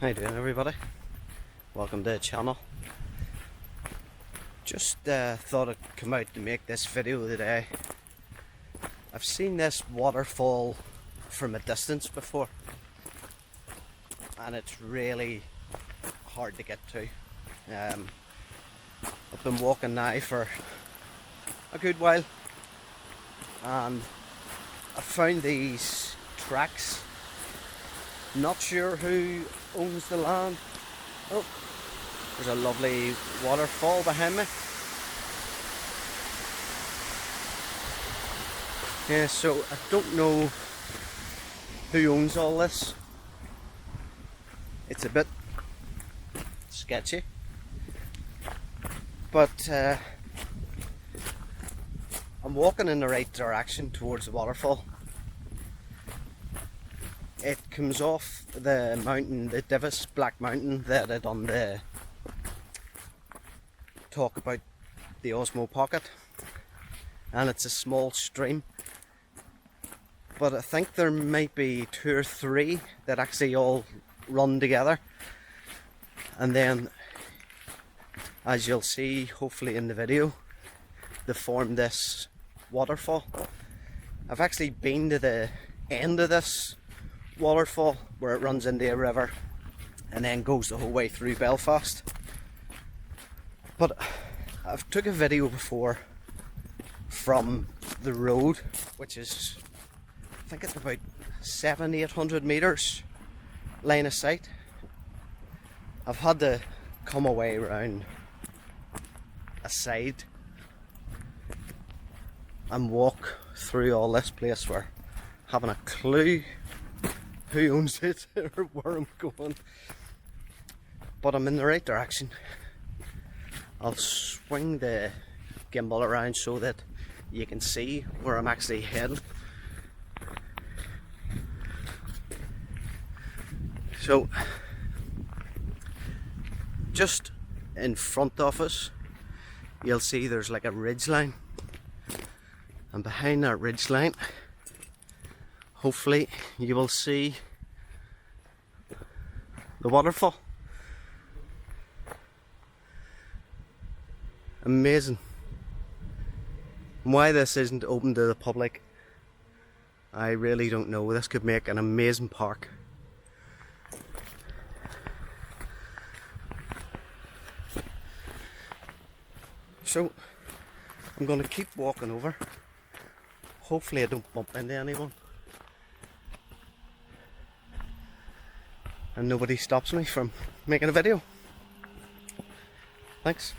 How you doing, everybody? Welcome to the channel. Just thought I'd come out to make this video today. I've seen this waterfall from a distance before, and it's really hard to get to. I've been walking now for a good while, and I found these tracks. Not sure who owns the land. Oh, there's a lovely waterfall behind me. Yeah, so I don't know who owns all this. It's a bit sketchy, but I'm walking in the right direction towards the waterfall. It comes off the mountain, the Divis Black Mountain that I done the talk about, the Osmo Pocket, and it's a small stream, but I think there might be 2 or 3 that actually all run together, and then, as you'll see hopefully in the video, they form this waterfall. I've actually been to the end of this waterfall where it runs into a river and then goes the whole way through Belfast, but I've took a video before from the road, which is, I think it's about 700-800 meters line of sight. I've had to come away around a side and walk through all this place where having a clue who owns it or where I'm going, but I'm in the right direction. I'll swing the gimbal around so that you can see where I'm actually heading. So just in front of us you'll see there's like a ridge line, and behind that ridge line hopefully you will see the waterfall. Amazing. Why this isn't open to the public, I really don't know. This could make an amazing park. So I'm going to keep walking over. Hopefully I don't bump into anyone and nobody stops me from making a video. Thanks.